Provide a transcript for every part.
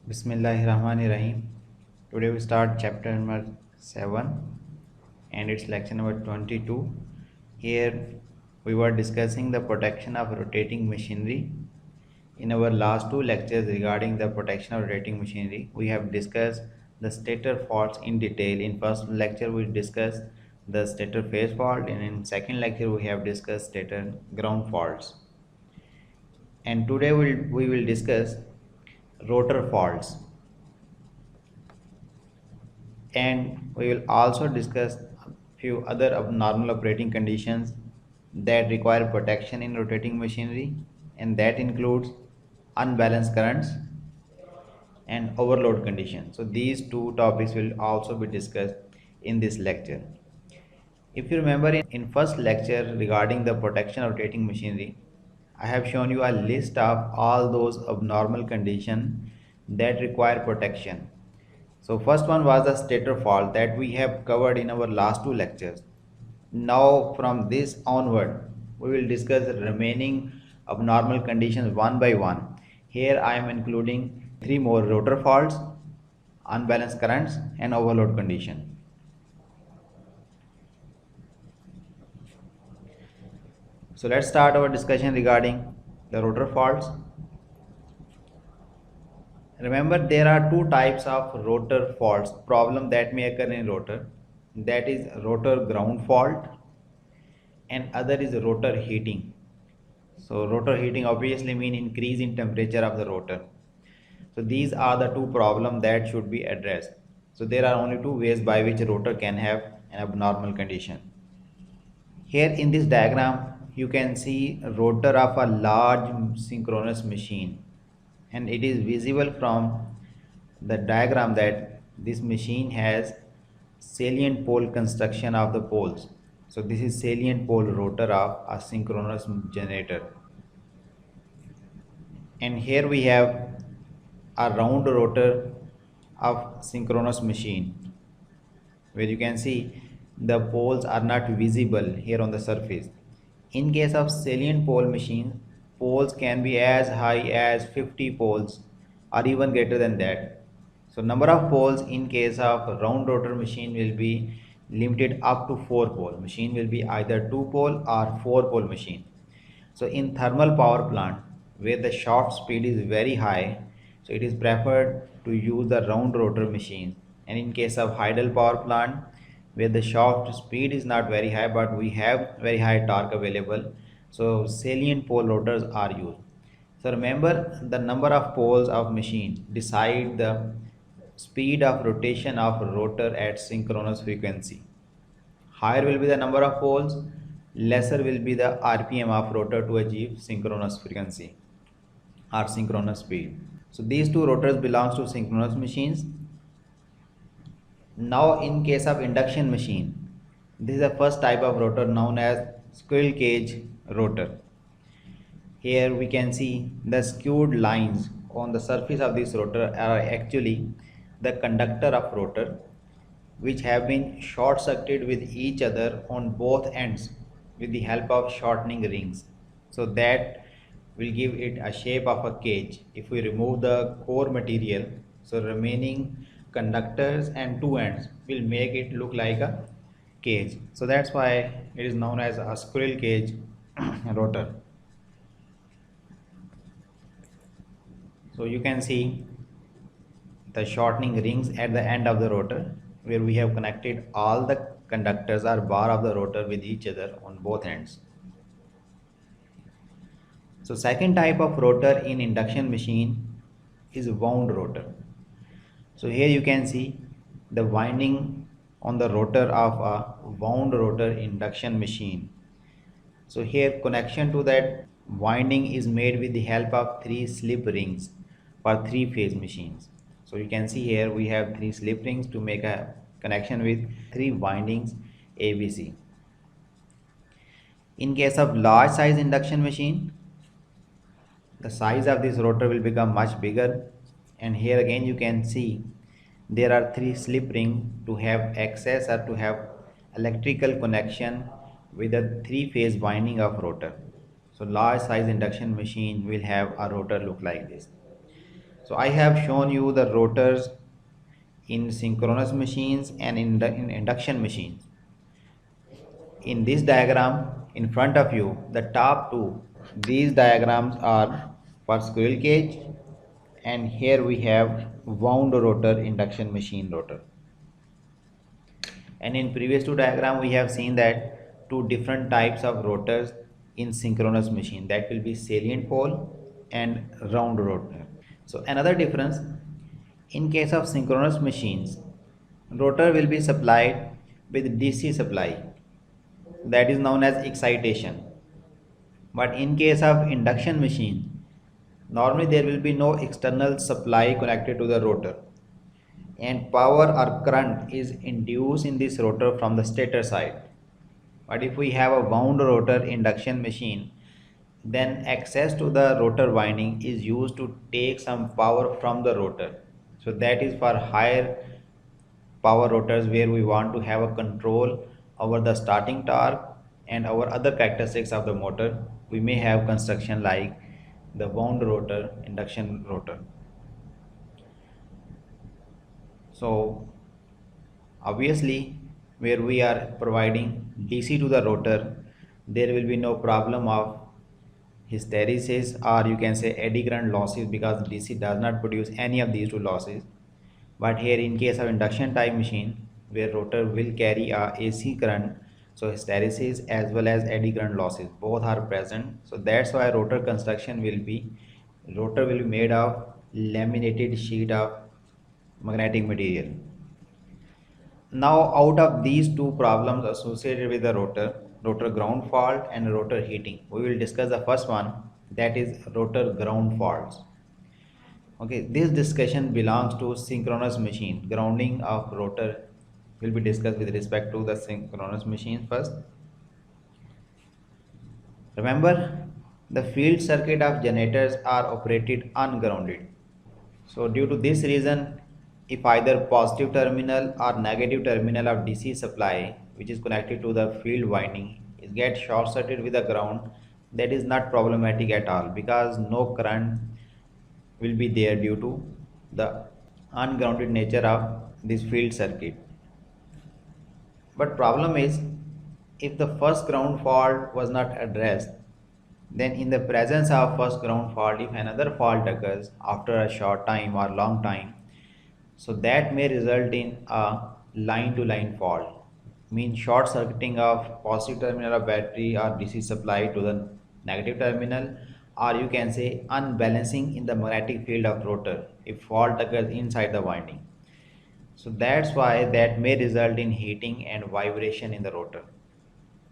Bismillahirrahmanirrahim. Today we start chapter number 7 and it's lecture number 22. Here we were discussing the protection of rotating machinery. In our last two lectures regarding the protection of rotating machinery, we have discussed the stator faults in detail. In first lecture we discussed the stator phase fault and in second lecture we have discussed stator ground faults. And today we will discuss rotor faults. And we will also discuss a few other abnormal operating conditions that require protection in rotating machinery, and that includes unbalanced currents and overload conditions. So these two topics will also be discussed in this lecture. If you remember in first lecture regarding the protection of rotating machinery, I have shown you a list of all those abnormal conditions that require protection. So first one was the stator fault that we have covered in our last two lectures. Now from this onward, we will discuss the remaining abnormal conditions one by one. Here I am including three more: rotor faults, unbalanced currents and overload condition. So let's start our discussion regarding the rotor faults. Remember, there are two types of rotor faults problem that may occur in rotor. That is rotor ground fault and other is rotor heating. So rotor heating obviously mean increase in temperature of the rotor. So these are the two problems that should be addressed. So there are only two ways by which a rotor can have an abnormal condition. Here in this diagram you can see a rotor of a large synchronous machine, and it is visible from the diagram that this machine has salient pole construction of the poles. So this is salient pole rotor of a synchronous generator, and here we have a round rotor of synchronous machine where you can see the poles are not visible here on the surface. In case of salient pole machine, poles can be as high as 50 poles or even greater than that. So number of poles in case of round rotor machine will be limited up to 4 pole. Machine will be either 2 pole or 4 pole machine. So in thermal power plant where the shaft speed is very high, so it is preferred to use the round rotor machine. And in case of hydel power plant where the shaft speed is not very high but we have very high torque available, so salient pole rotors are used. So remember, the number of poles of machine decide the speed of rotation of rotor at synchronous frequency. Higher will be the number of poles, lesser will be the RPM of rotor to achieve synchronous frequency or synchronous speed. So these two rotors belongs to synchronous machines. Now in case of induction machine, this is the first type of rotor known as squirrel cage rotor. Here we can see the skewed lines on the surface of this rotor are actually the conductor of rotor, which have been short circuited with each other on both ends with the help of shortening rings. So that will give it a shape of a cage. If we remove the core material, so remaining conductors and two ends will make it look like a cage. So that's why it is known as a squirrel cage rotor. So you can see the shortening rings at the end of the rotor where we have connected all the conductors or bar of the rotor with each other on both ends. So second type of rotor in induction machine is wound rotor. So here you can see the winding on the rotor of a wound rotor induction machine. So here connection to that winding is made with the help of three slip rings for three phase machines. So you can see here we have three slip rings to make a connection with three windings ABC. In case of large size induction machine, the size of this rotor will become much bigger, and here again you can see there are three slip rings to have access or to have electrical connection with the three phase winding of rotor. So large size induction machine will have a rotor look like this. So I have shown you the rotors in synchronous machines and in induction machines. In this diagram in front of you, the top two, these diagrams are for squirrel cage, and here we have wound rotor induction machine rotor. And in previous two diagram we have seen that two different types of rotors in synchronous machine, that will be salient pole and round rotor. So another difference, in case of synchronous machines, rotor will be supplied with DC supply, that is known as excitation. But in case of induction machine, normally there will be no external supply connected to the rotor, and power or current is induced in this rotor from the stator side. But if we have a wound rotor induction machine, then access to the rotor winding is used to take some power from the rotor. So that is for higher power rotors where we want to have a control over the starting torque and our other characteristics of the motor. We may have construction like the wound rotor induction rotor. So obviously where we are providing DC to the rotor, there will be no problem of hysteresis, or you can say eddy current losses, because DC does not produce any of these two losses. But here in case of induction type machine where rotor will carry a AC current, so hysteresis as well as eddy current losses both are present. So that's why rotor construction will be, rotor will be made of laminated sheet of magnetic material. Now out of these two problems associated with the rotor ground fault and rotor heating, we will discuss the first one, that is rotor ground faults. Okay, this discussion belongs to synchronous machine. Grounding of rotor will be discussed with respect to the synchronous machine first. Remember, the field circuit of generators are operated ungrounded. So due to this reason, if either positive terminal or negative terminal of DC supply which is connected to the field winding is get short circuited with the ground, that is not problematic at all, because no current will be there due to the ungrounded nature of this field circuit. But problem is, if the first ground fault was not addressed, then in the presence of first ground fault, if another fault occurs after a short time or long time, so that may result in a line to line fault, means short circuiting of positive terminal of battery or DC supply to the negative terminal, or you can say unbalancing in the magnetic field of rotor if fault occurs inside the winding. So that's why that may result in heating and vibration in the rotor.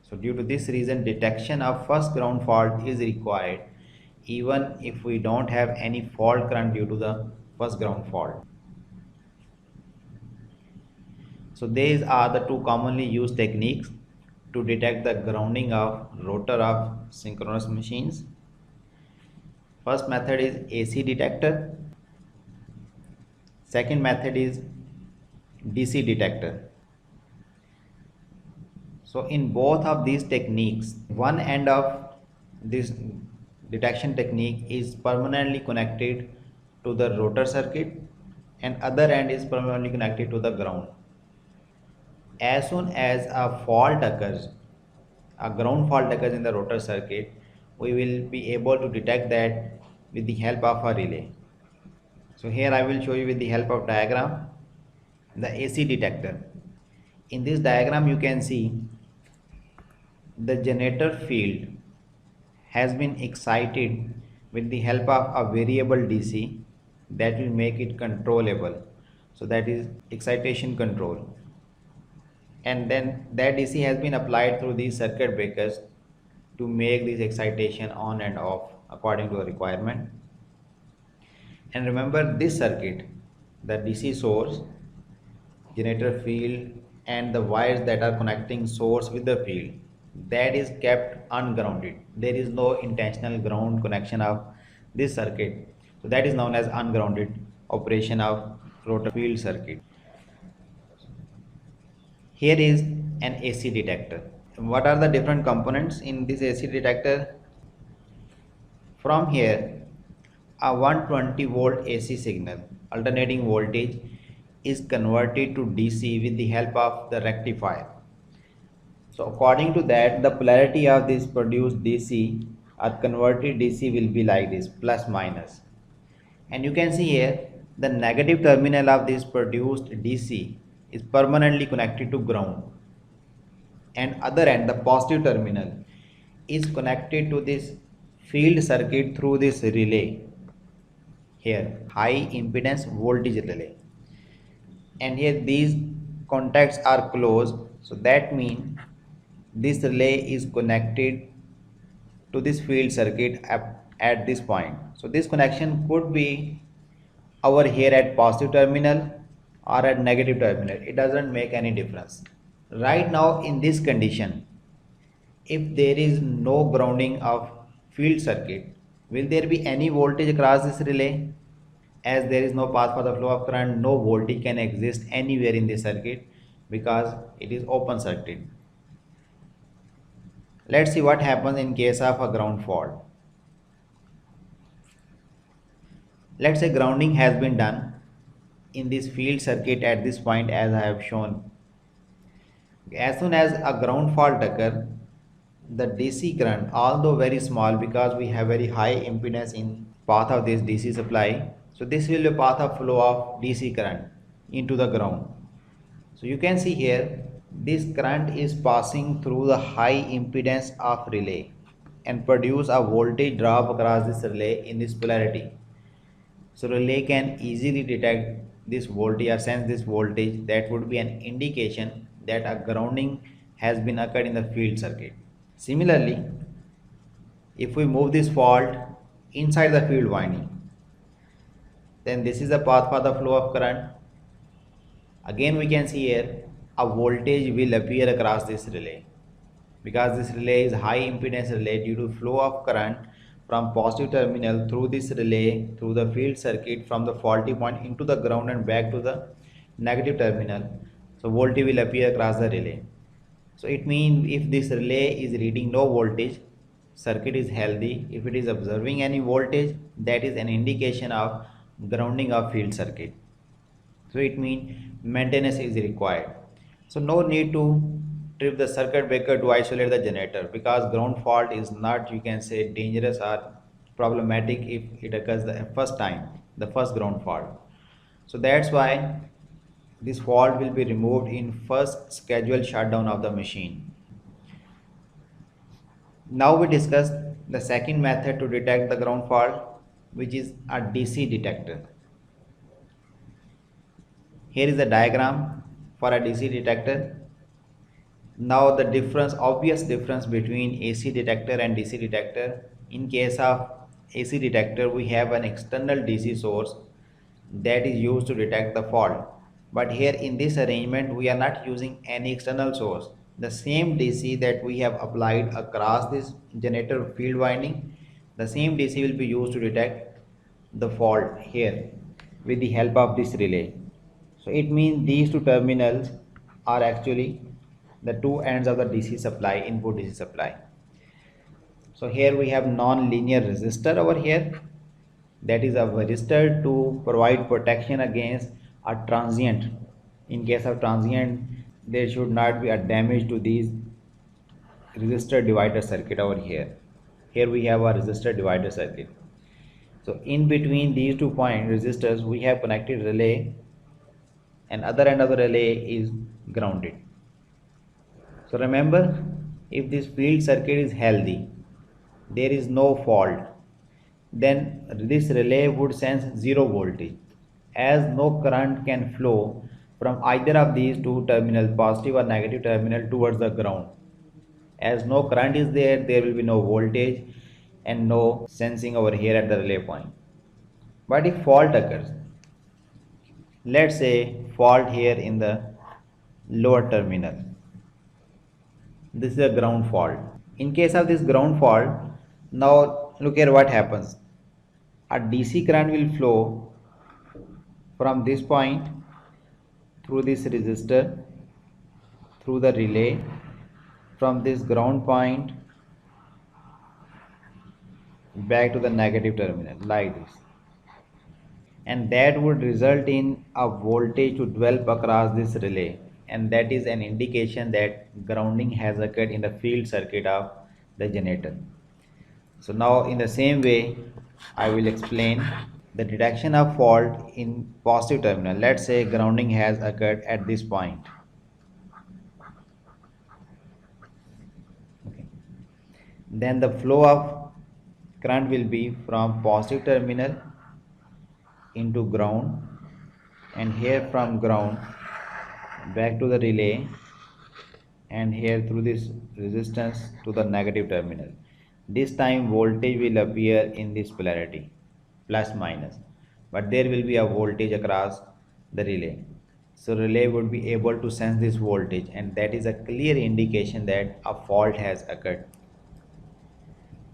So due to this reason, detection of first ground fault is required even if we don't have any fault current due to the first ground fault. So these are the two commonly used techniques to detect the grounding of rotor of synchronous machines. First method is AC detector. Second method is DC detector. So in both of these techniques, one end of this detection technique is permanently connected to the rotor circuit and other end is permanently connected to the ground. As soon as a fault occurs, a ground fault occurs in the rotor circuit, we will be able to detect that with the help of a relay. So here I will show you with the help of diagram the AC detector. In this diagram you can see the generator field has been excited with the help of a variable DC that will make it controllable. So that is excitation control. And then that DC has been applied through these circuit breakers to make this excitation on and off according to the requirement. And remember, this circuit, the DC source, generator field and the wires that are connecting source with the field, that is kept ungrounded. There is no intentional ground connection of this circuit. So that is known as ungrounded operation of rotor field circuit. Here is an AC detector. What are the different components in this AC detector? From here, a 120 volt AC signal alternating voltage is converted to DC with the help of the rectifier. So according to that, the polarity of this produced DC or converted DC will be like this, plus minus. And you can see here the negative terminal of this produced DC is permanently connected to ground, and other end the positive terminal is connected to this field circuit through this relay, here high impedance voltage relay, and here these contacts are closed, so that means this relay is connected to this field circuit at this point. So this connection could be over here at positive terminal or at negative terminal, it doesn't make any difference. Right now in this condition, if there is no grounding of field circuit, will there be any voltage across this relay? As there is no path for the flow of current, no voltage can exist anywhere in this circuit because it is open circuit. Let's see what happens in case of a ground fault. Let's say grounding has been done in this field circuit at this point as I have shown. As soon as a ground fault occurs, the DC current, although very small because we have very high impedance in path of this DC supply, so this will be a path of flow of DC current into the ground. So you can see here this current is passing through the high impedance of relay and produce a voltage drop across this relay in this polarity. So relay can easily detect this voltage or sense this voltage. That would be an indication that a grounding has been occurred in the field circuit. Similarly, if we move this fault inside the field winding, then this is the path for the flow of current. Again we can see here a voltage will appear across this relay because this relay is high impedance relay due to flow of current from positive terminal through this relay through the field circuit from the faulty point into the ground and back to the negative terminal. So voltage will appear across the relay. So it means if this relay is reading no voltage, circuit is healthy. If it is observing any voltage, that is an indication of grounding of field circuit. So it means maintenance is required. So no need to trip the circuit breaker to isolate the generator because ground fault is not, you can say, dangerous or problematic if it occurs the first time, the first ground fault. So that's why this fault will be removed in first scheduled shutdown of the machine. Now we discuss the second method to detect the ground fault, which is a DC detector. Here is the diagram for a DC detector. Now the difference, obvious difference between AC detector and DC detector. In case of AC detector, we have an external DC source that is used to detect the fault. But here in this arrangement, we are not using any external source. The same DC that we have applied across this generator field winding, the same DC will be used to detect the fault here with the help of this relay. So it means these two terminals are actually the two ends of the DC supply, input DC supply. So here we have non-linear resistor over here, that is a resistor to provide protection against a transient. In case of transient, there should not be a damage to these resistor divider circuit over here. Here we have a resistor divider circuit. So in between these 2 point resistors we have connected relay, and other end of the relay is grounded. So remember, if this field circuit is healthy, there is no fault, then this relay would sense zero voltage, as no current can flow from either of these two terminals, positive or negative terminal, towards the ground. As no current is there, there will be no voltage and no sensing over here at the relay point. But if fault occurs, let's say fault here in the lower terminal, this is a ground fault. In case of this ground fault, now look here what happens. A DC current will flow from this point through this resistor, through the relay, from this ground point back to the negative terminal like this. and that would result in a voltage to develop across this relay, and that is an indication that grounding has occurred in the field circuit of the generator. So now in the same way I will explain the detection of fault in positive terminal. Let's say grounding has occurred at this point. Okay. Then the flow of current will be from positive terminal into ground, and here from ground back to the relay, and here through this resistance to the negative terminal. This time voltage will appear in this polarity, plus minus, but there will be a voltage across the relay. So relay would be able to sense this voltage, and that is a clear indication that a fault has occurred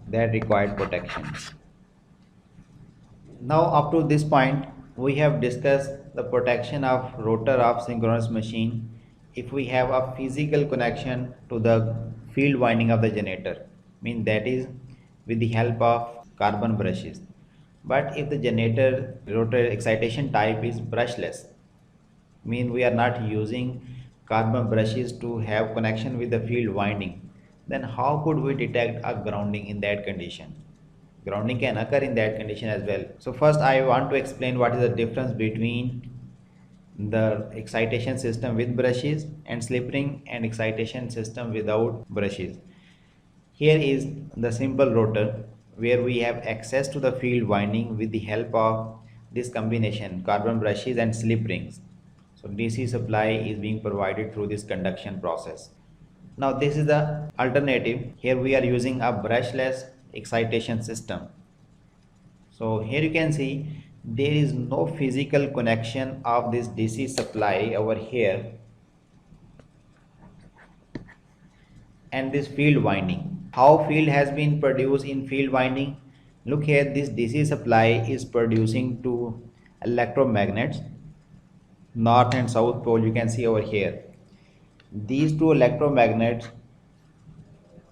that required protection. Now up to this point we have discussed the protection of rotor of synchronous machine if we have a physical connection to the field winding of the generator, mean that is with the help of carbon brushes. But if the generator rotor excitation type is brushless, mean we are not using carbon brushes to have connection with the field winding, then how could we detect a grounding in that condition? Grounding can occur in that condition as well. So first I want to explain what is the difference between the excitation system with brushes and slip ring and excitation system without brushes. Here is the simple rotor where we have access to the field winding with the help of this combination carbon brushes and slip rings. So DC supply is being provided through this conduction process. Now this is the alternative. Here we are using a brushless excitation system. So here you can see there is no physical connection of this DC supply over here and this field winding. How field has been produced in field winding? Look here, this DC supply is producing two electromagnets, north and south pole, you can see over here. These two electromagnets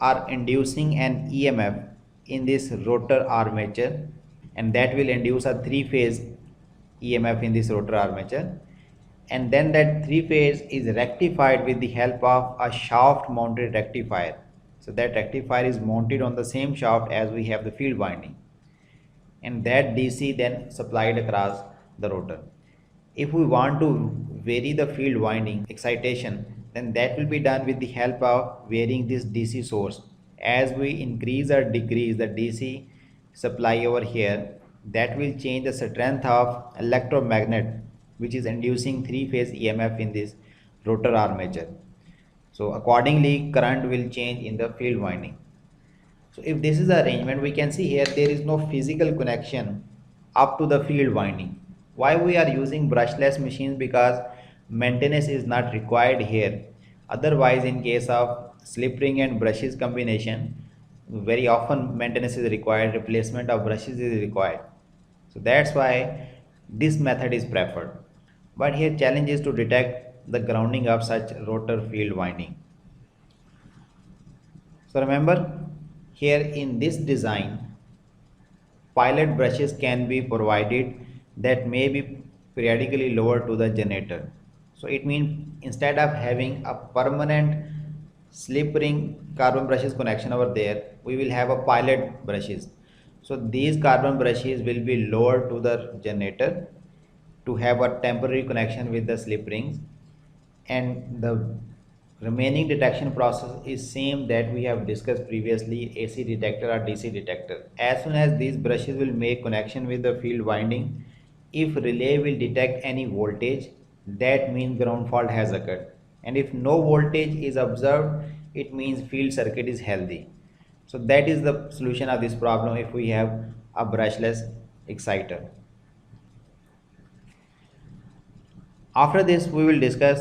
are inducing an EMF in this rotor armature, and that will induce a three-phase EMF in this rotor armature, and then that three-phase is rectified with the help of a shaft mounted rectifier. So that rectifier is mounted on the same shaft as we have the field winding, and that DC then supplied across the rotor. If we want to vary the field winding excitation, then that will be done with the help of varying this DC source. As we increase or decrease the DC supply over here, that will change the strength of electromagnet which is inducing three-phase EMF in this rotor armature. So accordingly current will change in the field winding. So if this is the arrangement, we can see here there is no physical connection up to the field winding. Why we are using brushless machines? Because maintenance is not required here. Otherwise, in case of slip ring and brushes combination, very often maintenance is required, replacement of brushes is required. So that's why this method is preferred. But here challenge is to detect the grounding of such rotor field winding. So remember, here in this design, pilot brushes can be provided that may be periodically lowered to the generator. So it means instead of having a permanent slip ring carbon brushes connection over there, we will have a pilot brushes. So these carbon brushes will be lowered to the generator to have a temporary connection with the slip rings, and the remaining detection process is same that we have discussed previously, AC detector or DC detector. As soon as these brushes will make connection with the field winding, if relay will detect any voltage, that means ground fault has occurred, and if no voltage is observed, it means field circuit is healthy. So that is the solution of this problem if we have a brushless exciter. After this we will discuss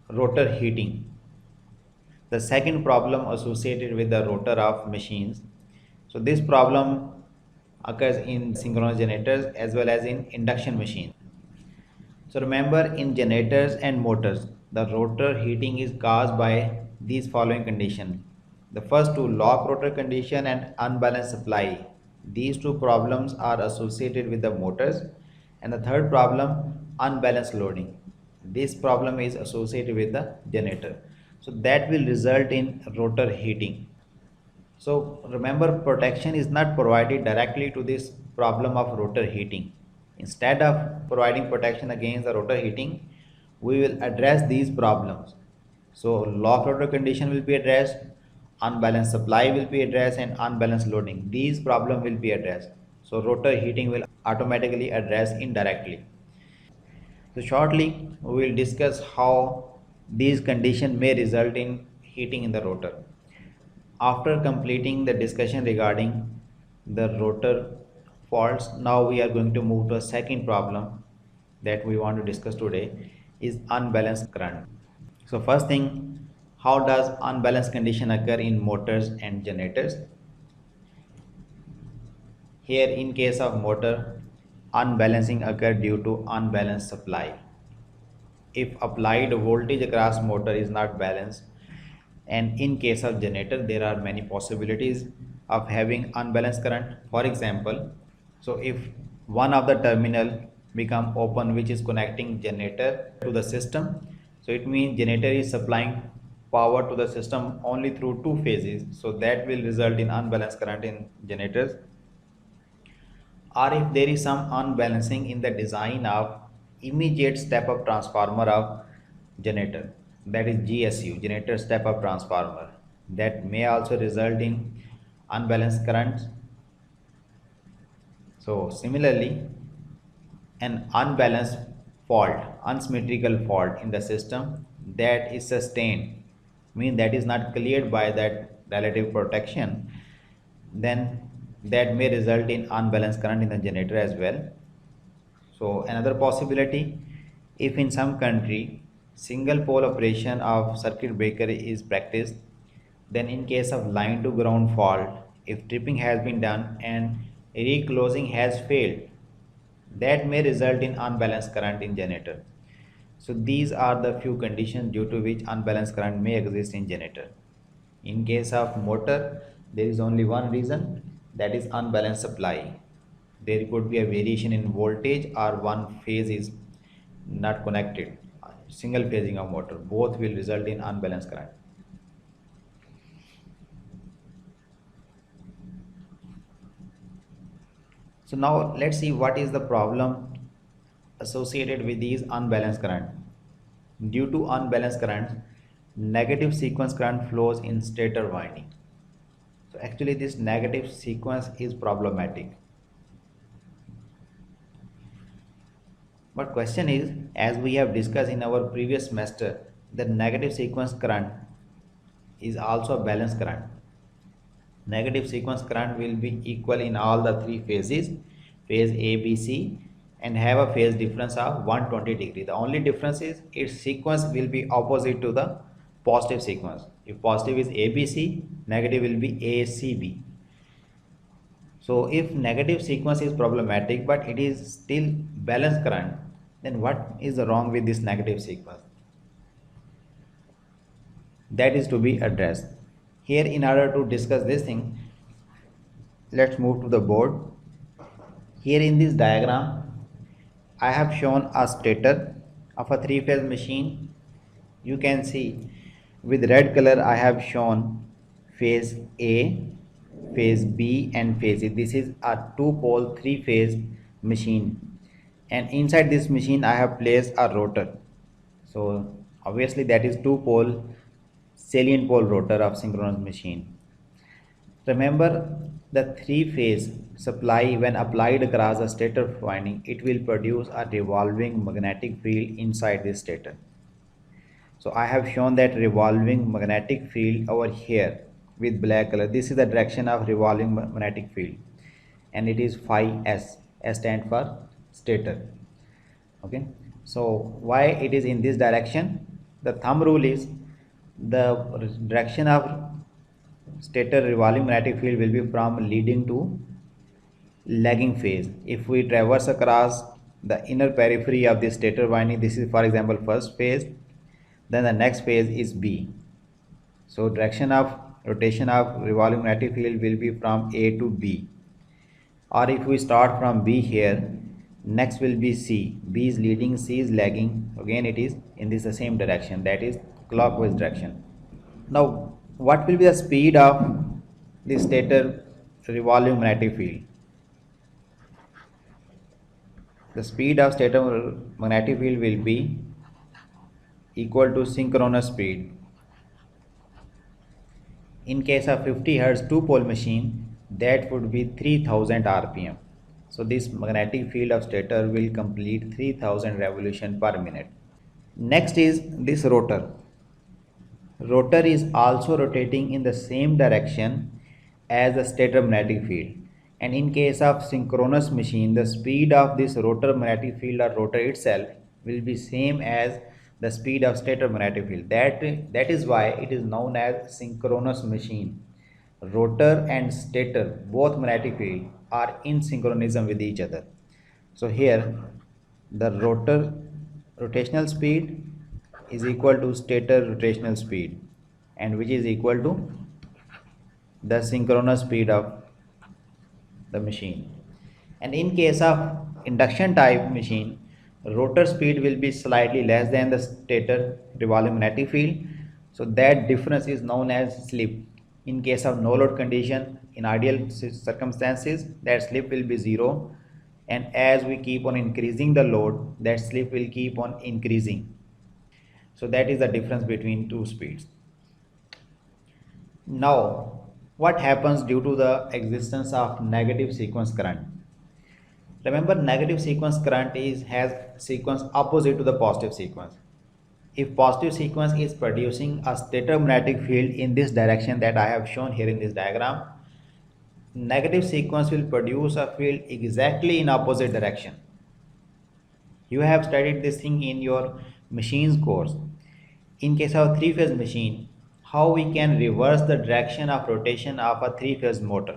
rotor heating, the second problem associated with the rotor of machines. So this problem occurs in synchronous generators as well as in induction machines. So remember, in generators and motors, the rotor heating is caused by these following conditions. The first two, lock rotor condition and unbalanced supply. These two problems are associated with the motors, And the third problem, unbalanced loading. This problem is associated with the generator. So that will result in rotor heating. So remember, protection is not provided directly to this problem of rotor heating. Instead of providing protection against the rotor heating, we will address these problems. So lock rotor condition will be addressed, unbalanced supply will be addressed, and unbalanced loading. These problems will be addressed. So rotor heating will automatically address indirectly. So shortly we will discuss how these conditions may result in heating in the rotor. After completing the discussion regarding the rotor faults, now we are going to move to a second problem that we want to discuss today is unbalanced current. So first thing, how does unbalanced condition occur in motors and generators? Here in case of motor, unbalancing occur due to unbalanced supply. If applied voltage across motor is not balanced, and in case of generator there are many possibilities of having unbalanced current. For example, so if one of the terminal become open which is connecting generator to the system, so it means generator is supplying power to the system only through two phases, so that will result in unbalanced current in generators. Or if there is some unbalancing in the design of immediate step up transformer of generator, that is GSU, generator step up transformer, that may also result in unbalanced currents. So similarly, an unbalanced fault, unsymmetrical fault in the system that is sustained, mean that is not cleared by that relative protection, then that may result in unbalanced current in the generator as well. So another possibility, if in some country single pole operation of circuit breaker is practiced, then in case of line to ground fault, if tripping has been done and reclosing has failed, that may result in unbalanced current in generator. So these are the few conditions due to which unbalanced current may exist in generator. In case of motor, there is only one reason, that is unbalanced supply. There could be a variation in voltage or one phase is not connected. Single phasing of motor, both will result in unbalanced current. So now let's see what is the problem associated with these unbalanced current. Due to unbalanced currents, negative sequence current flows in stator winding. So actually this negative sequence is problematic. But question is, as we have discussed in our previous semester, the negative sequence current is also a balanced current. Negative sequence current will be equal in all the three phases, phase A, B, C, and have a phase difference of 120 degree. The only difference is its sequence will be opposite to the positive sequence. If positive is ABC, negative will be ACB. So if negative sequence is problematic but it is still balanced current, then what is wrong with this negative sequence? That is to be addressed. Here, in order to discuss this thing, let's move to the board. Here in this diagram, I have shown a stator of a three-phase machine. You can see with red color I have shown phase A, phase B and phase C. This is a two-pole three-phase machine, and inside this machine I have placed a rotor. So obviously that is two-pole salient pole rotor of synchronous machine. Remember, the three-phase supply when applied across the stator winding, it will produce a revolving magnetic field inside this stator. So I have shown that revolving magnetic field over here with black color. This is the direction of revolving magnetic field, and it is phi s. S stands for stator. Okay. So why it is in this direction? The thumb rule is the direction of stator revolving magnetic field will be from leading to lagging phase. If we traverse across the inner periphery of the stator winding, this is for example first phase, then the next phase is B. So direction of rotation of revolving magnetic field will be from A to B. Or if we start from B here, Next will be C. B is leading, C is lagging. Again it is in this the same direction, that is clockwise direction. Now what will be the speed of the stator revolving magnetic field? The speed of stator magnetic field will be equal to synchronous speed. In case of 50 Hz two-pole machine, that would be 3000 rpm. So this magnetic field of stator will complete 3000 revolution per minute. Next is this rotor. Rotor is also rotating in the same direction as the stator magnetic field. And in case of synchronous machine, the speed of this rotor magnetic field or rotor itself will be same as the speed of stator magnetic field. That is why it is known as synchronous machine. Rotor and stator, both magnetic field, are in synchronism with each other. So here the rotor rotational speed is equal to stator rotational speed, and which is equal to the synchronous speed of the machine. And in case of induction type machine, rotor speed will be slightly less than the stator revolving magnetic field, so that difference is known as slip. In case of no load condition, in ideal circumstances, that slip will be 0, and as we keep on increasing the load, that slip will keep on increasing. So that is the difference between two speeds. Now what happens due to the existence of negative sequence current? Remember, negative sequence current has sequence opposite to the positive sequence. If positive sequence is producing a stator magnetic field in this direction that I have shown here in this diagram, negative sequence will produce a field exactly in opposite direction. You have studied this thing in your machines course. In case of three-phase machine, how we can reverse the direction of rotation of a three-phase motor?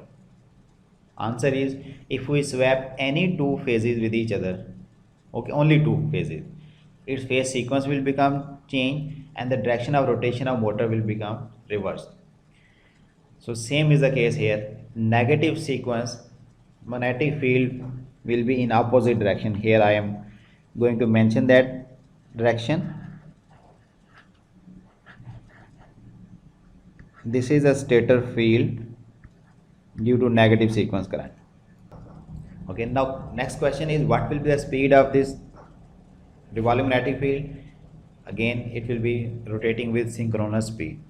Answer is, if we swap any two phases with each other, okay, only two phases, its phase sequence will become changed and the direction of rotation of motor will become reversed. So same is the case here. Negative sequence magnetic field will be in opposite direction. Here I am going to mention that direction. This is a stator field due to negative sequence current. Okay, now next question is, what will be the speed of this revolving magnetic field? Again, it will be rotating with synchronous speed.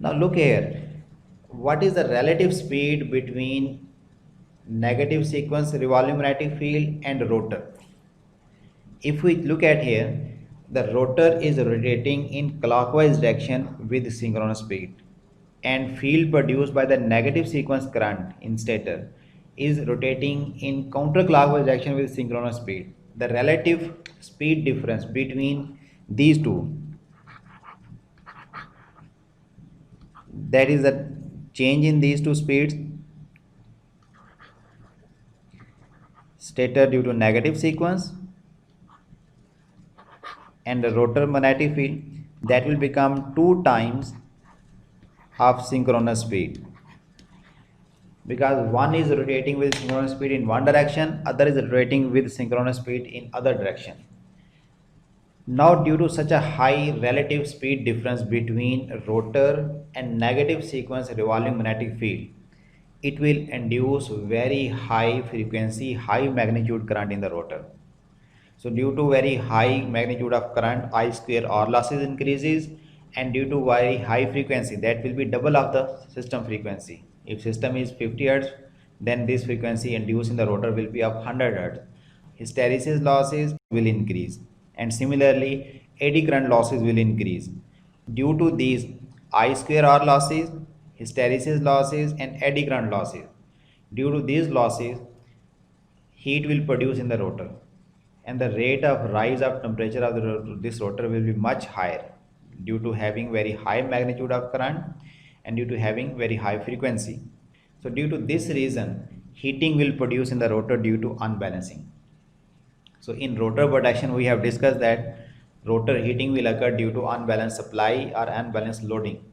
Now look here, what is the relative speed between negative sequence revolving magnetic field and rotor? If we look at here, the rotor is rotating in clockwise direction with synchronous speed, and field produced by the negative sequence current in stator is rotating in counterclockwise direction with synchronous speed. The relative speed difference between these two, that is the change in these two speeds, stator due to negative sequence and the rotor magnetic field, that will become 2 times of synchronous speed, because one is rotating with synchronous speed in one direction, other is rotating with synchronous speed in other direction. Now due to such a high relative speed difference between rotor and negative sequence revolving magnetic field, it will induce very high frequency, high magnitude current in the rotor. So due to very high magnitude of current, I square R losses increases, and due to very high frequency, that will be double of the system frequency. If system is 50 Hz, then this frequency induced in the rotor will be of 100 Hz. Hysteresis losses will increase, and similarly eddy current losses will increase. Due to these I square R losses, hysteresis losses and eddy current losses, due to these losses, heat will produce in the rotor, and the rate of rise of temperature of this rotor will be much higher due to having very high magnitude of current and due to having very high frequency. So due to this reason, heating will produce in the rotor due to unbalancing. So in rotor protection, we have discussed that rotor heating will occur due to unbalanced supply or unbalanced loading.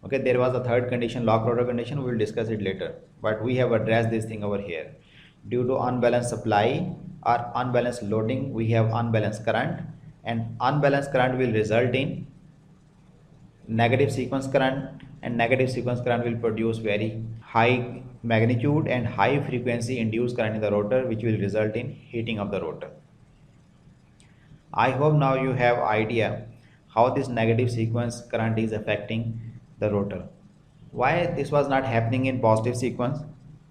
Okay, there was a third condition, lock rotor condition. We will discuss it later, but we have addressed this thing over here. Due to unbalanced supply or unbalanced loading, we have unbalanced current, and unbalanced current will result in negative sequence current, and negative sequence current will produce very high magnitude and high frequency induced current in the rotor, which will result in heating of the rotor. I hope now you have idea how this negative sequence current is affecting the rotor. Why this was not happening in positive sequence?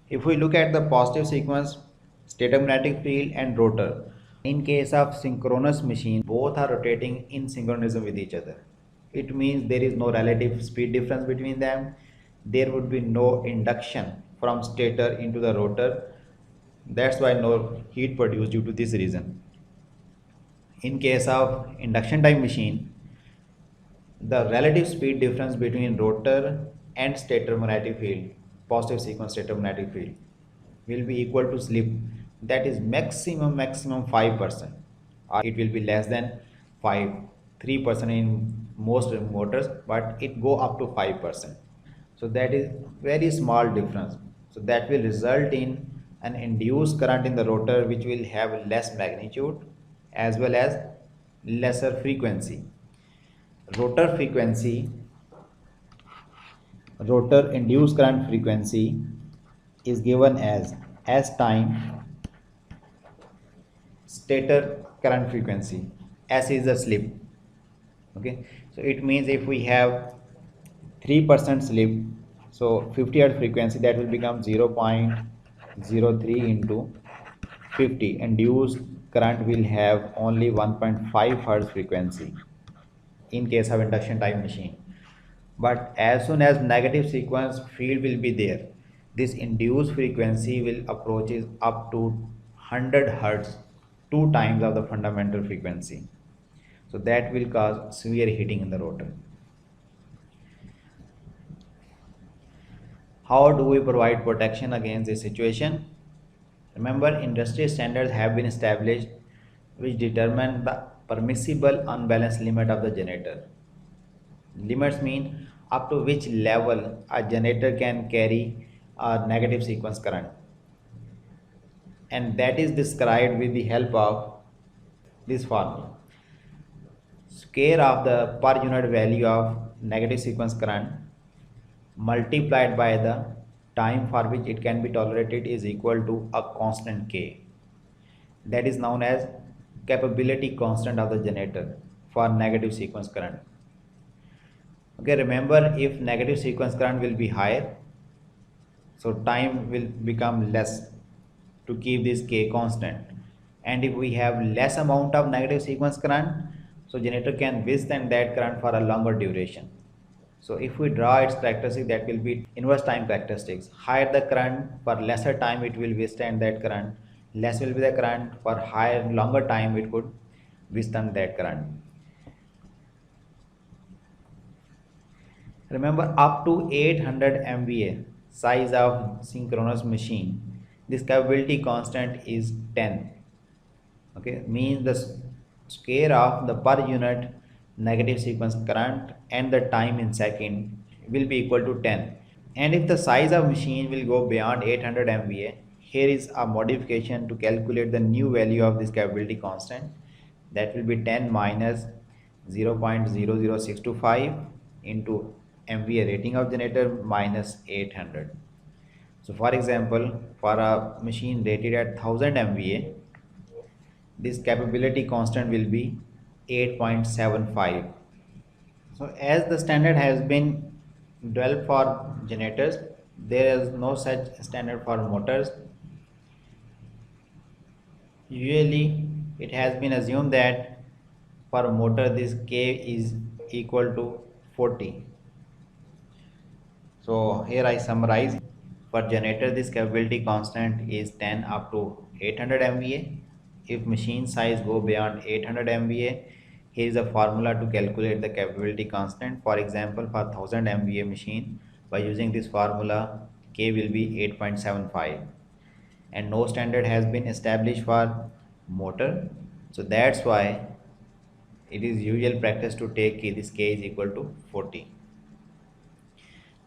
If we look at the positive sequence, stator magnetic field and rotor, in case of synchronous machine, both are rotating in synchronism with each other. It means there is no relative speed difference between them. There would be no induction from stator into the rotor. That's why no heat produced due to this reason. In case of induction type machine, the relative speed difference between rotor and stator magnetic field, positive sequence stator magnetic field, will be equal to slip, that is maximum 5%, or it will be less than 5 3% in most motors, but it go up to 5%. So that is very small difference. So that will result in an induced current in the rotor, which will have less magnitude as well as lesser frequency. Rotor frequency, rotor induced current frequency is given as S time stator current frequency. S is the slip. Okay, so it means if we have 3% slip, so 50 hertz frequency, that will become 0.03 into 50. Induced current will have only 1.5 hertz frequency in case of induction type machine. But as soon as negative sequence field will be there, this induced frequency will approaches up to 100 hertz, 2 times of the fundamental frequency. So that will cause severe heating in the rotor. How do we provide protection against this situation? Remember, industry standards have been established which determine the permissible unbalanced limit of the generator. Limits mean up to which level a generator can carry a negative sequence current, and that is described with the help of this formula. Square of the per unit value of negative sequence current multiplied by the time for which it can be tolerated is equal to a constant K, that is known as capability constant of the generator for negative sequence current. Okay, remember, if negative sequence current will be higher, so time will become less to keep this K constant, and if we have less amount of negative sequence current, so generator can withstand that current for a longer duration. So if we draw its characteristic, that will be inverse time characteristics. Higher the current, for lesser time it will withstand that current. Less will be the current, for higher longer time it could withstand that current. Remember, up to 800 MVA size of synchronous machine, this capability constant is 10. Okay, means the square of the per unit negative sequence current and the time in second will be equal to 10. And if the size of machine will go beyond 800 MVA, here is a modification to calculate the new value of this capability constant, that will be 10 minus 0.00625 into MVA rating of generator minus 800. So for example, for a machine rated at 1000 MVA, this capability constant will be 8.75. So as the standard has been developed for generators, there is no such standard for motors. Usually it has been assumed that for a motor this K is equal to 40. So here I summarize. For generator, this capability constant is 10 up to 800 MVA. If machine size go beyond 800 MVA, here is a formula to calculate the capability constant. For example, for 1000 MVA machine, by using this formula, K will be 8.75. And no standard has been established for motor. So that's why it is usual practice to take K, this K is equal to 40.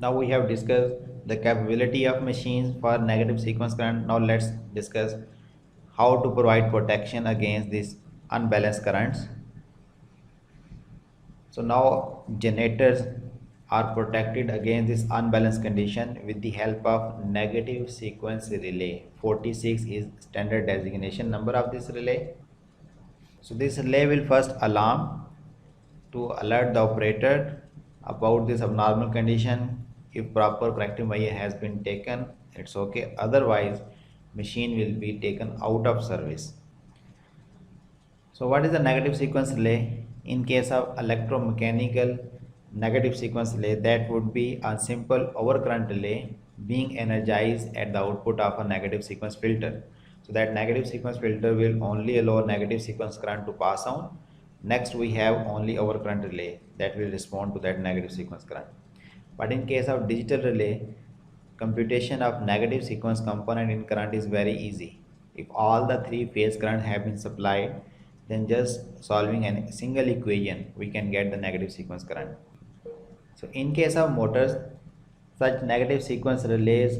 Now we have discussed the capability of machines for negative sequence current. Now let's discuss how to provide protection against these unbalanced currents. So now generators are protected against this unbalanced condition with the help of negative sequence relay. 46 is standard designation number of this relay. So this relay will first alarm to alert the operator about this abnormal condition. If proper corrective measure has been taken, it's okay. Otherwise, machine will be taken out of service. So what is the negative sequence relay? In case of electromechanical negative sequence relay, that would be a simple overcurrent relay being energized at the output of a negative sequence filter. So that negative sequence filter will only allow negative sequence current to pass on. Next we have only overcurrent relay that will respond to that negative sequence current. But in case of digital relay, computation of negative sequence component in current is very easy. If all the three phase current have been supplied, then just solving a single equation, we can get the negative sequence current. So in case of motors, such negative sequence relays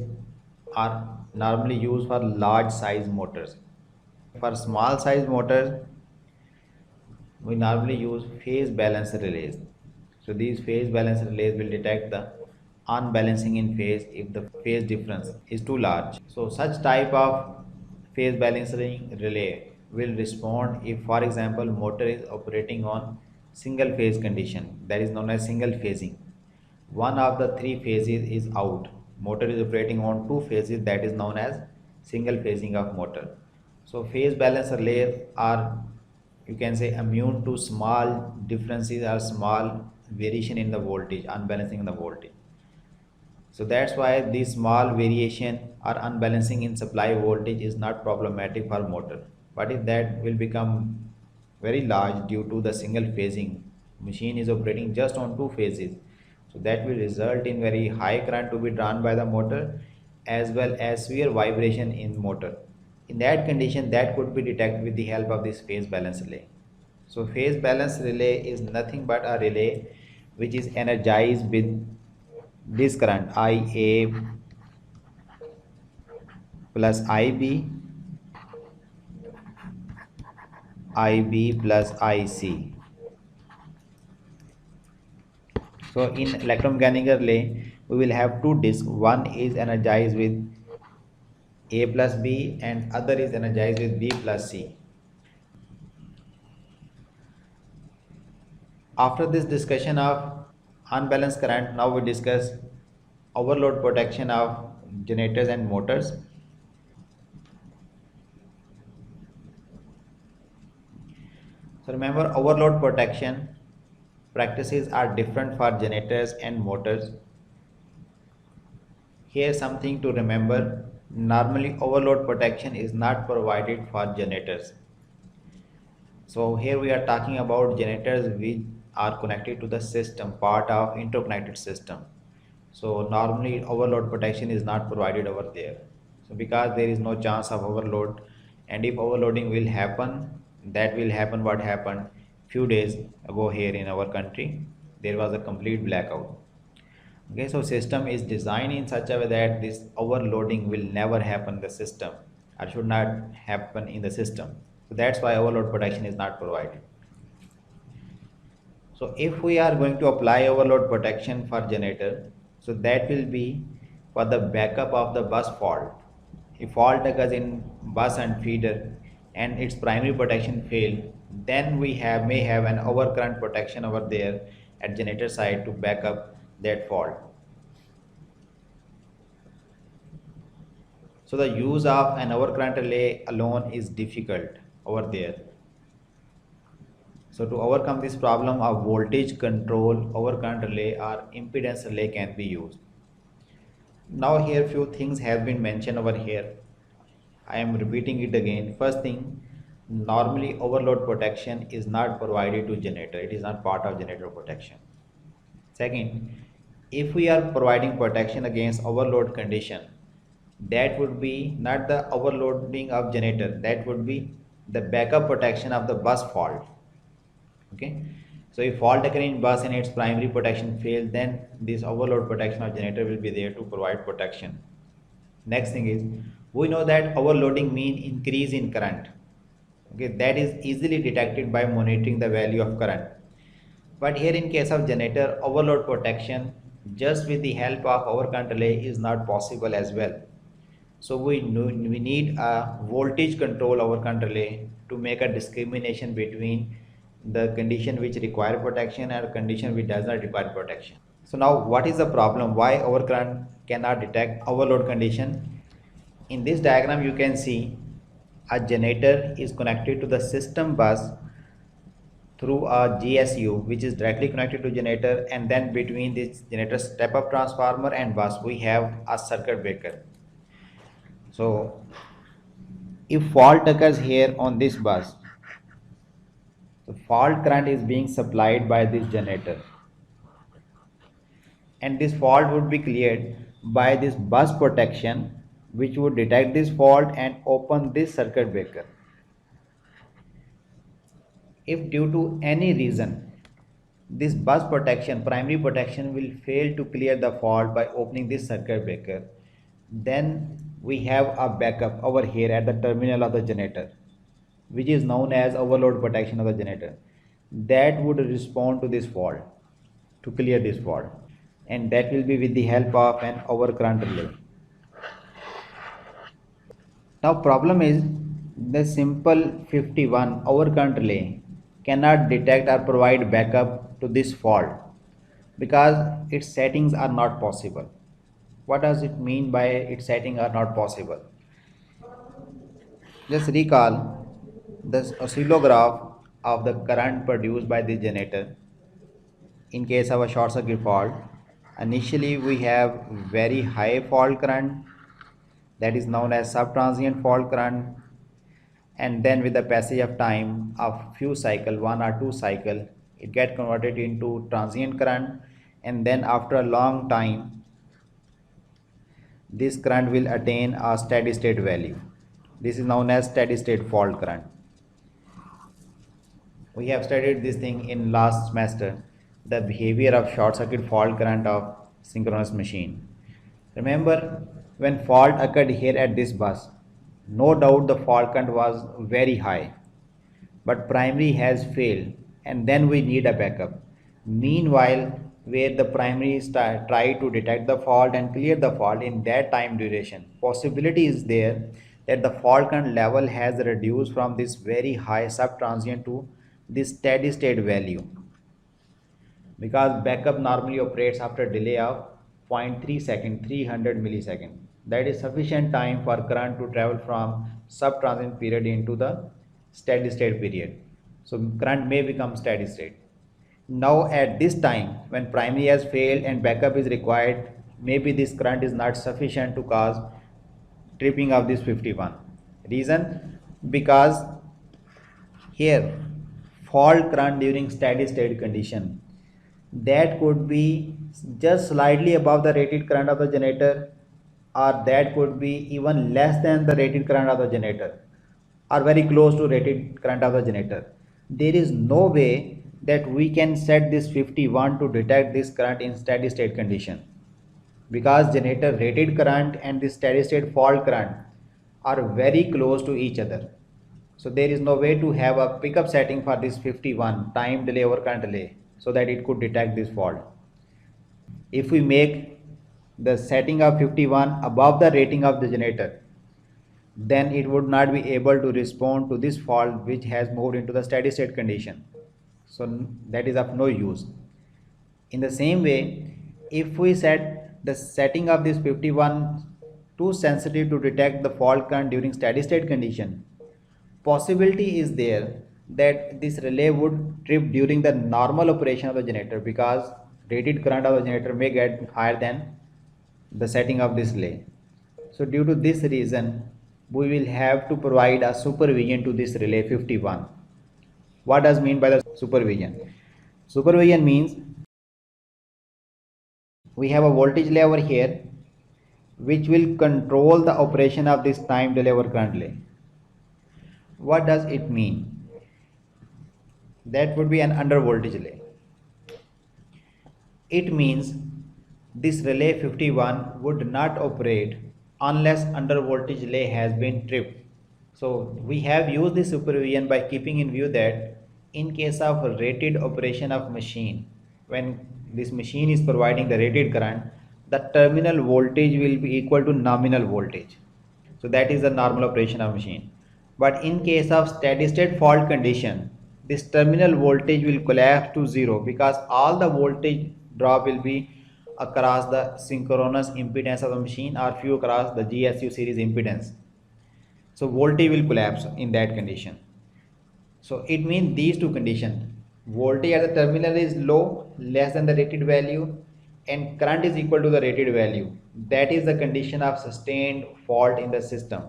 are normally used for large size motors. For small size motors, we normally use phase balance relays. So these phase balance relays will detect the unbalancing in phase if the phase difference is too large. So such type of phase balancing relay will respond if, for example, motor is operating on single phase condition, that is known as single phasing. One of the three phases is out. Motor is operating on two phases, that is known as single phasing of motor. So phase balance relays are, you can say, immune to small differences or small variation in the voltage, unbalancing in the voltage. So that's why this small variation or unbalancing in supply voltage is not problematic for motor. But if that will become very large due to the single phasing, machine is operating just on two phases. So that will result in very high current to be drawn by the motor as well as severe vibration in motor. In that condition, that could be detected with the help of this phase balance relay. So phase balance relay is nothing but a relay which is energized with this current IA plus IB plus IC. So in electromechanical relay, we will have two discs. One is energized with A plus B and other is energized with B plus C. After this discussion of unbalanced current, now we discuss overload protection of generators and motors. So remember, overload protection practices are different for generators and motors. Here something to remember, normally overload protection is not provided for generators. So here we are talking about generators which are connected to the system, part of interconnected system. So normally overload protection is not provided over there. So because there is no chance of overload, and if overloading will happen, that will happen what happened few days ago here in our country. There was a complete blackout. Okay, so system is designed in such a way that this overloading will never happen in the system or should not happen in the system. So that's why overload protection is not provided. So if we are going to apply overload protection for generator, so that will be for the backup of the bus fault. If fault occurs in bus and feeder and its primary protection fail, then we may have an overcurrent protection over there at generator side to back up that fault. So the use of an overcurrent relay alone is difficult over there. So to overcome this problem, a voltage control overcurrent relay or impedance relay can be used. Now here few things have been mentioned over here. I am repeating it again. First thing, normally overload protection is not provided to generator. It is not part of generator protection. Second, if we are providing protection against overload condition, that would be not the overloading of generator, that would be the backup protection of the bus fault. Okay, So if fault occur in bus and its primary protection fails, then this overload protection of generator will be there to provide protection. Next thing is, we know that overloading mean increase in current. Okay, that is easily detected by monitoring the value of current. But here in case of generator, overload protection just with the help of overcurrent relay is not possible as well. So we need a voltage control overcurrent relay to make a discrimination between the condition which require protection and condition which does not require protection. So now what is the problem? Why overcurrent cannot detect overload condition? In this diagram you can see a generator is connected to the system bus through a GSU which is directly connected to generator, and then between this generator step up transformer and bus we have a circuit breaker. So if fault occurs here on this bus, the fault current is being supplied by this generator, and this fault would be cleared by this bus protection which would detect this fault and open this circuit breaker. If due to any reason this bus protection, primary protection, will fail to clear the fault by opening this circuit breaker, then we have a backup over here at the terminal of the generator, which is known as overload protection of the generator, that would respond to this fault to clear this fault, and that will be with the help of an overcurrent relay. Now problem is, the simple 51 overcurrent relay cannot detect or provide backup to this fault because its settings are not possible. What does it mean by its settings are not possible? Just recall this oscillograph of the current produced by the generator. In case of a short circuit fault, initially we have very high fault current, that is known as subtransient fault current, and then with the passage of time of few cycle, 1 or 2 cycle, it get converted into transient current, and then after a long time this current will attain a steady state value. This is known as steady state fault current. We have studied this thing in last semester, the behavior of short circuit fault current of synchronous machine. Remember, when fault occurred here at this bus, no doubt the fault current was very high, but primary has failed and then we need a backup. Meanwhile, where the primary try to detect the fault and clear the fault, in that time duration, possibility is there that the fault current level has reduced from this very high subtransient to this steady state value, because backup normally operates after a delay of 0.3 second, 300 millisecond. That is sufficient time for current to travel from subtransient period into the steady state period. So current may become steady state. Now at this time when primary has failed and backup is required, maybe this current is not sufficient to cause tripping of this 51. Reason? Because here fault current during steady state condition, that could be just slightly above the rated current of the generator, or that could be even less than the rated current of the generator, or very close to rated current of the generator. There is no way that we can set this 51 to detect this current in steady state condition, because generator rated current and the steady state fault current are very close to each other. So there is no way to have a pickup setting for this 51 time delay over current delay so that it could detect this fault. If we make the setting of 51 above the rating of the generator, then it would not be able to respond to this fault which has moved into the steady state condition. So that is of no use. In the same way, if we set the setting of this 51 too sensitive to detect the fault current during steady state condition, possibility is there that this relay would trip during the normal operation of the generator, because rated current of the generator may get higher than the setting of this relay. So due to this reason, we will have to provide a supervision to this relay 51. What does mean by the supervision? Supervision means we have a voltage relay over here which will control the operation of this time delay over current relay. What does it mean? That would be an under voltage relay. It means this relay 51 would not operate unless under voltage relay has been tripped. So we have used this supervision by keeping in view that in case of rated operation of machine, when this machine is providing the rated current, the terminal voltage will be equal to nominal voltage. So that is the normal operation of machine. But in case of steady state fault condition, this terminal voltage will collapse to zero because all the voltage drop will be across the synchronous impedance of the machine or few across the GSU series impedance. So voltage will collapse in that condition. So it means these two conditions. Voltage at the terminal is low, less than the rated value, and current is equal to the rated value. That is the condition of sustained fault in the system.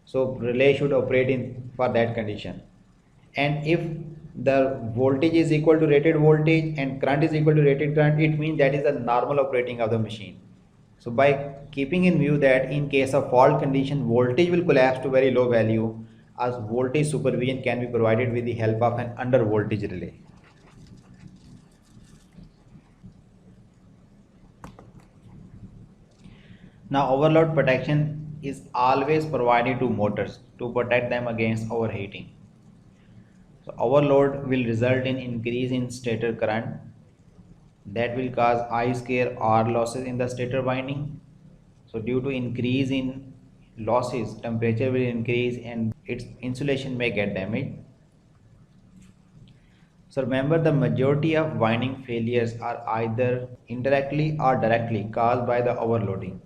So relay should operate in for that condition. And if the voltage is equal to rated voltage and current is equal to rated current, it means that is the normal operating of the machine. So by keeping in view that in case of fault condition, voltage will collapse to very low value, as voltage supervision can be provided with the help of an under voltage relay. Now overload protection is always provided to motors to protect them against overheating. So overload will result in increase in stator current that will cause I square R losses in the stator winding. So due to increase in losses, temperature will increase and its insulation may get damaged. So remember, the majority of winding failures are either indirectly or directly caused by the overloading.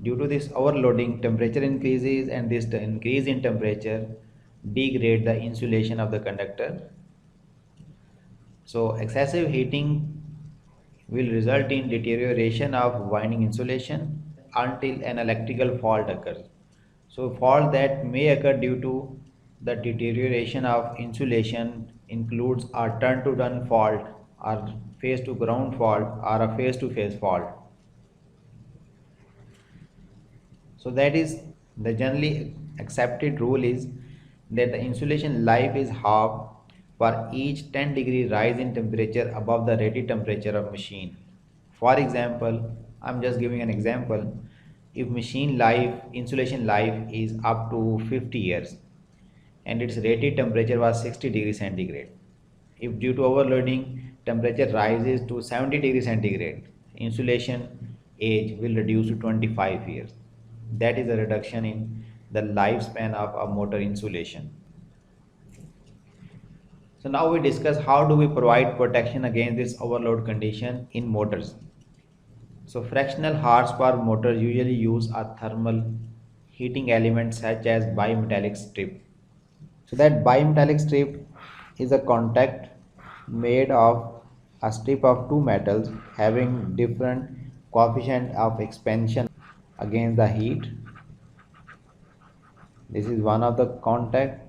Due to this overloading, temperature increases and this increase in temperature degrade the insulation of the conductor. So excessive heating will result in deterioration of winding insulation until an electrical fault occurs. So fault that may occur due to the deterioration of insulation includes a turn-to-turn fault or phase-to-ground fault or a phase-to-phase fault. So that is the generally accepted rule is that the insulation life is half for each 10-degree rise in temperature above the rated temperature of machine. For example, I'm just giving an example. If machine life, insulation life is up to 50 years and its rated temperature was 60 degrees centigrade. If due to overloading temperature rises to 70 degrees centigrade, insulation age will reduce to 25 years. That is a reduction in the lifespan of a motor insulation. So now we discuss how do we provide protection against this overload condition in motors. So fractional horsepower motors usually use a thermal heating element such as bimetallic strip. So that bimetallic strip is a contact made of a strip of two metals having different coefficient of expansion against the heat. This is one of the contact.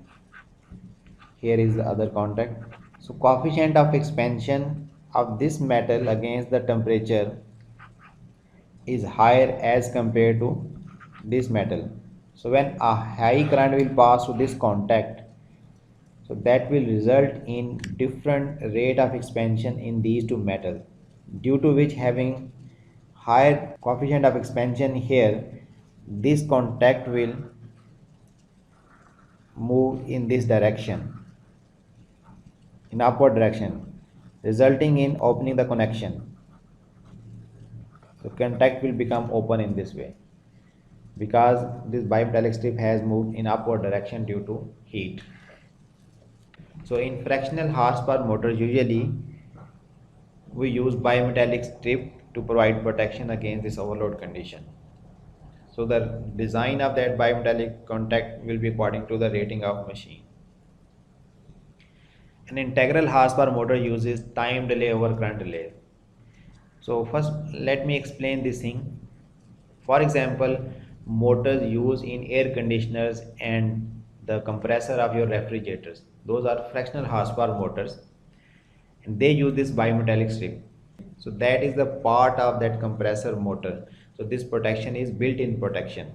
Here is the other contact. So coefficient of expansion of this metal against the temperature is higher as compared to this metal. So when a high current will pass to this contact, so that will result in different rate of expansion in these two metals, due to which having higher coefficient of expansion here, this contact will move in this direction, in upward direction, resulting in opening the connection. The contact will become open in this way because this bimetallic strip has moved in upward direction due to heat. So in fractional horsepower motors, usually we use bimetallic strip to provide protection against this overload condition. So the design of that bimetallic contact will be according to the rating of machine. An integral horsepower motor uses time delay over current delay. So first let me explain this thing. For example, motors used in air conditioners and the compressor of your refrigerators. Those are fractional horsepower motors and they use this bimetallic strip. So that is the part of that compressor motor. So this protection is built-in protection.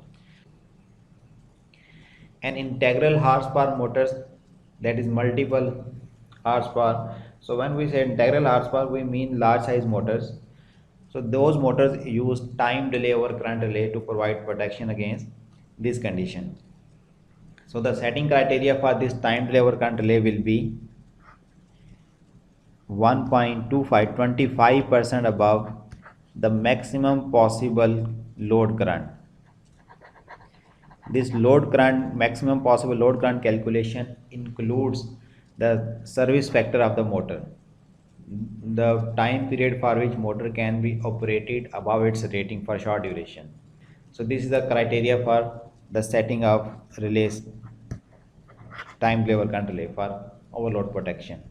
And integral horsepower motors, that is multiple horsepower. So when we say integral horsepower, we mean large size motors. So those motors use time delay over current delay to provide protection against this condition. So the setting criteria for this time delay over current delay will be 1.25, 25% above the maximum possible load current. This load current, maximum possible load current calculation includes the service factor of the motor, the time period for which motor can be operated above its rating for short duration. So this is the criteria for the setting of relays time delay over current relay for overload protection.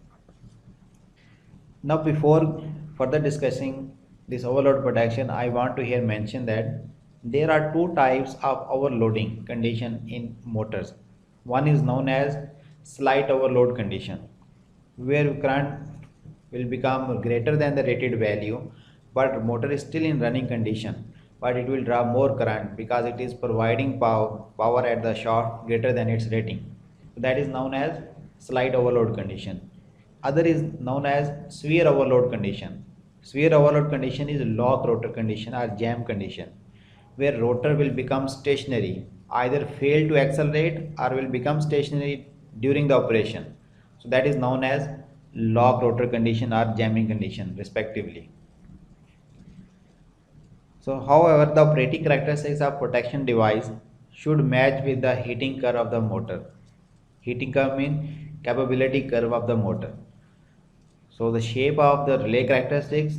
Now before further discussing this overload protection, I want to here mention that there are two types of overloading condition in motors. One is known as slight overload condition, where current will become greater than the rated value, but motor is still in running condition, but it will draw more current because it is providing power at the short greater than its rating. So that is known as slight overload condition. Other is known as severe overload condition. Severe overload condition is lock rotor condition or jam condition, where rotor will become stationary, either fail to accelerate or will become stationary during the operation. So that is known as lock rotor condition or jamming condition respectively. So however, the operating characteristics of protection device should match with the heating curve of the motor. Heating curve means capability curve of the motor. So the shape of the relay characteristics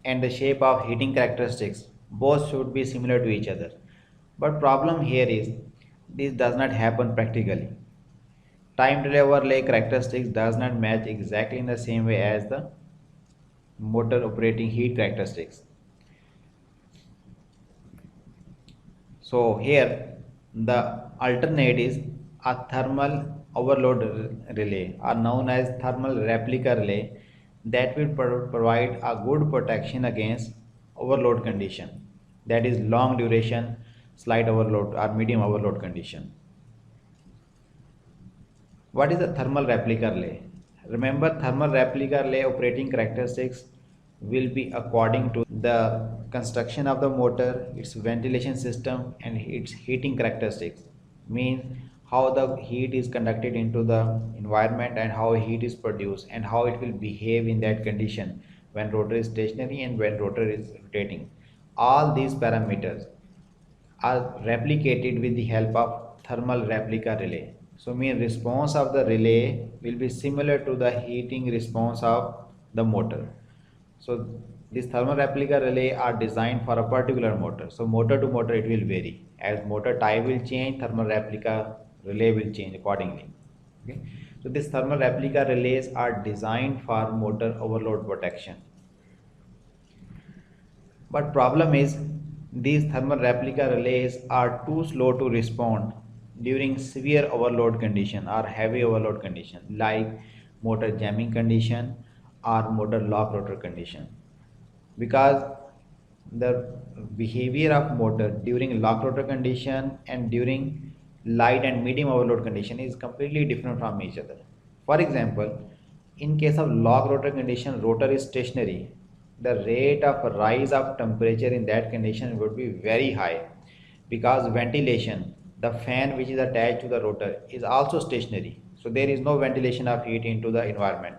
and the shape of heating characteristics both should be similar to each other. But problem here is this does not happen practically. Time delay over relay characteristics does not match exactly in the same way as the motor operating heat characteristics. So here the alternate is a thermal overload relay are known as thermal replica relay that will provide a good protection against overload condition, that is long duration slight overload or medium overload condition. What is a thermal replica relay? Remember, thermal replica relay operating characteristics will be according to the construction of the motor, its ventilation system and its heating characteristics. Means how the heat is conducted into the environment and how heat is produced and how it will behave in that condition when rotor is stationary and when rotor is rotating. All these parameters are replicated with the help of thermal replica relay. So mean response of the relay will be similar to the heating response of the motor. So these thermal replica relay are designed for a particular motor. So motor to motor it will vary. As motor type will change, thermal replica relay will change accordingly. Okay. So these thermal replica relays are designed for motor overload protection. But problem is these thermal replica relays are too slow to respond during severe overload condition or heavy overload condition like motor jamming condition or motor lock rotor condition, because the behavior of motor during lock rotor condition and during light and medium overload condition is completely different from each other. For example, in case of lock rotor condition, rotor is stationary. The rate of rise of temperature in that condition would be very high because ventilation, the fan which is attached to the rotor, is also stationary. So there is no ventilation of heat into the environment.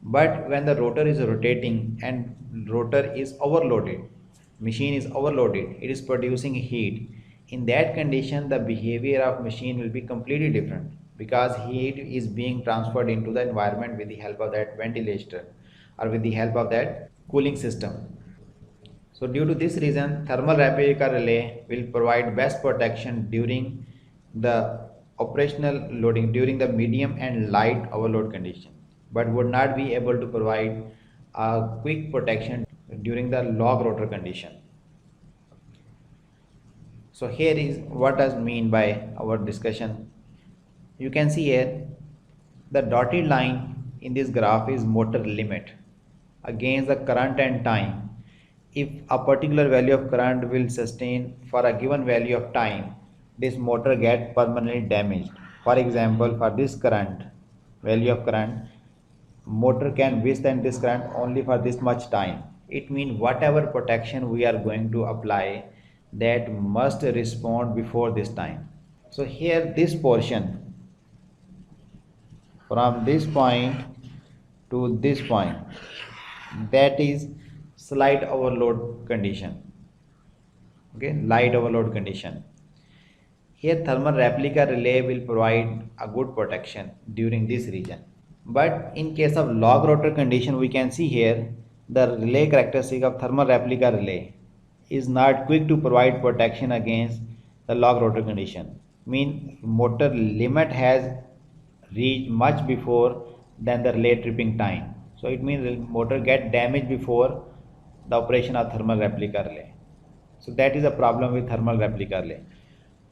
But when the rotor is rotating and rotor is overloaded, machine is overloaded, it is producing heat. In that condition, the behavior of machine will be completely different because heat is being transferred into the environment with the help of that ventilator or with the help of that cooling system. So due to this reason, thermal replica relay will provide best protection during the operational loading during the medium and light overload condition, but would not be able to provide a quick protection during the log rotor condition. So here is what does mean by our discussion. You can see here the dotted line in this graph is motor limit against the current and time. If a particular value of current will sustain for a given value of time, this motor get permanently damaged. For example, for this current value of current motor can withstand this current only for this much time. It means whatever protection we are going to apply, that must respond before this time. So here this portion from this point to this point, that is slight overload condition. Okay, light overload condition. Here thermal replica relay will provide a good protection during this region. But in case of log rotor condition, we can see here the relay characteristic of thermal replica relay is not quick to provide protection against the log rotor condition. Mean motor limit has reached much before than the relay tripping time. So it means the motor get damaged before the operation of thermal replica relay. So that is a problem with thermal replica relay.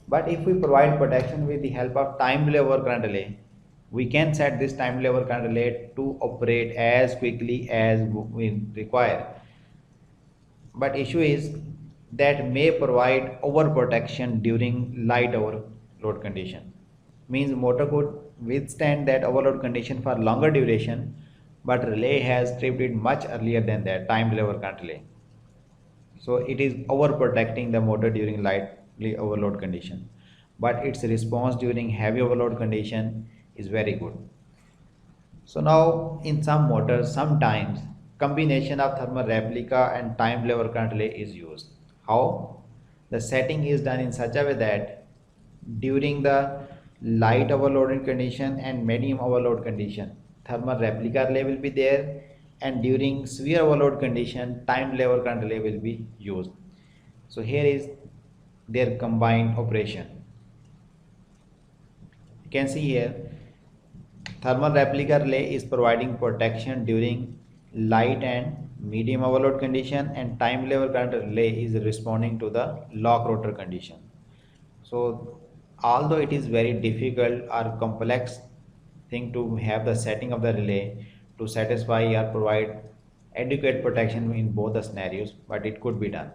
But if we provide protection with the help of time delay over current relay, we can set this time delay over current relay to operate as quickly as we require. But issue is that may provide overprotection during light overload condition. Means motor could withstand that overload condition for longer duration, but relay has tripped it much earlier than that time delay over current relay. So it is overprotecting the motor during lightly overload condition, but its response during heavy overload condition is very good. So now in some motors, sometimes combination of thermal replica and time delay over current relay is used. How? The setting is done in such a way that during the light overloaded condition and medium overload condition, thermal replica relay will be there, and during severe overload condition, time delay over current relay will be used. So here is their combined operation. You can see here thermal replica relay is providing protection during light and medium overload condition, and time delay over current relay is responding to the log rotor condition. So although it is very difficult or complex thing to have the setting of the relay to satisfy or provide adequate protection in both the scenarios, but it could be done.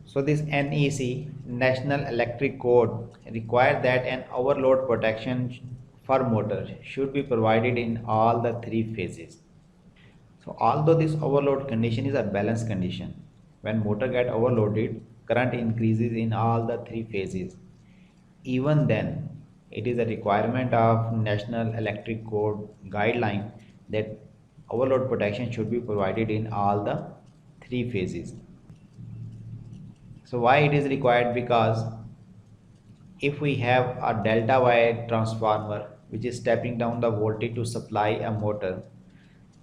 So this NEC, National Electric Code, requires that an overload protection for motor should be provided in all the three phases. So although this overload condition is a balanced condition, when motor get overloaded, current increases in all the three phases. Even then, it is a requirement of National Electric Code guideline that overload protection should be provided in all the three phases. So why it is required? Because if we have a delta Y transformer which is stepping down the voltage to supply a motor,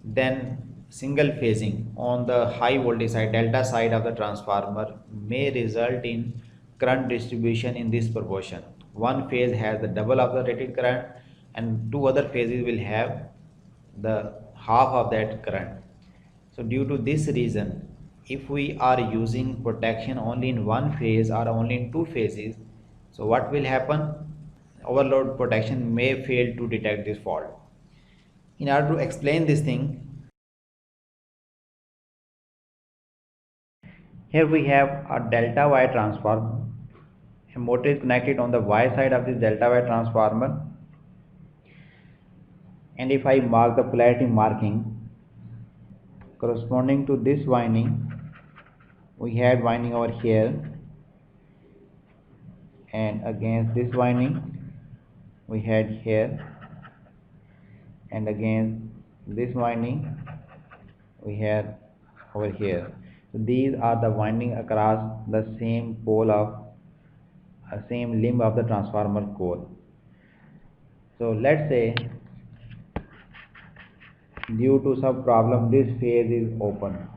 then single phasing on the high voltage side, delta side of the transformer may result in current distribution in this proportion. One phase has the double of the rated current and two other phases will have the half of that current. So due to this reason, if we are using protection only in one phase or only in two phases, so what will happen? Overload protection may fail to detect this fault. In order to explain this thing, here we have a delta Y transformer. A motor is connected on the Y side of this delta Y transformer, and if I mark the polarity marking corresponding to this winding, we had winding over here, and against this winding we had here, and against this winding we had over here. So these are the winding across the same pole of same limb of the transformer core. So let's say due to some problem this phase is open,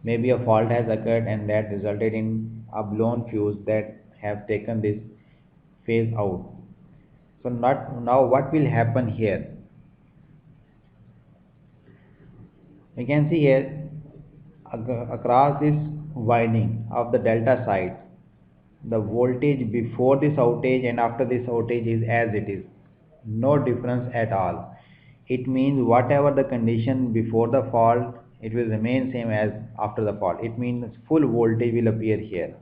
maybe a fault has occurred and that resulted in a blown fuse that have taken this phase out. So now what will happen here? You can see here across this winding of the delta side, the voltage before this outage and after this outage is as it is, no difference at all. It means whatever the condition before the fault, it will remain same as after the fault. It means full voltage will appear here,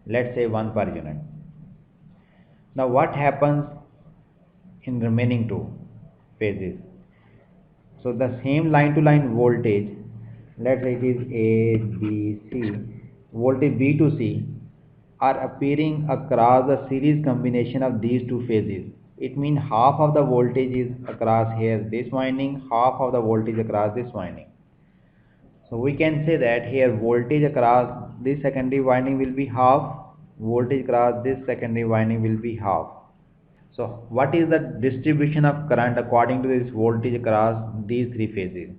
let's say 1 per unit. Now what happens in remaining two phases? So the same line to line voltage, let's say it is A, B, C, voltage B to C are appearing across the series combination of these two phases. It means half of the voltage is across here this winding, half of the voltage across this winding. So we can say that here voltage across this secondary winding will be half, voltage across this secondary winding will be half. So what is the distribution of current according to this voltage across these three phases?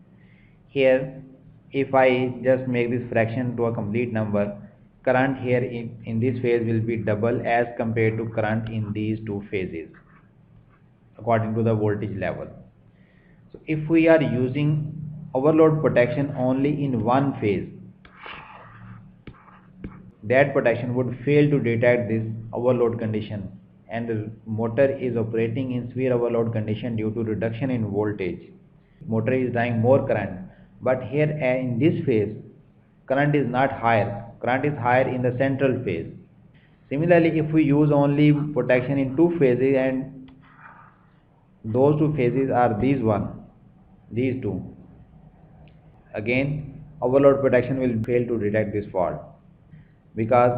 Here, if I just make this fraction to a complete number, current here in this phase will be double as compared to current in these two phases according to the voltage level. So if we are using overload protection only in one phase, that protection would fail to detect this overload condition, and the motor is operating in severe overload condition due to reduction in voltage. Motor is drawing more current, but here in this phase current is not higher, current is higher in the central phase. Similarly, if we use only protection in two phases and those two phases are these two, again overload protection will fail to detect this fault because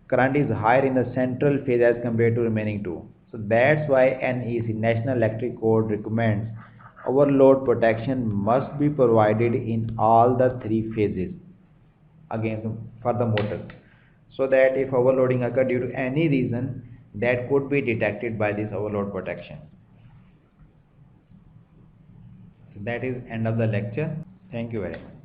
current is higher in the central phase as compared to remaining two. So that's why NEC, National Electric Code, recommends overload protection must be provided in all the three phases again for the motor, so that if overloading occur due to any reason, that could be detected by this overload protection. So that is end of the lecture. Thank you very much.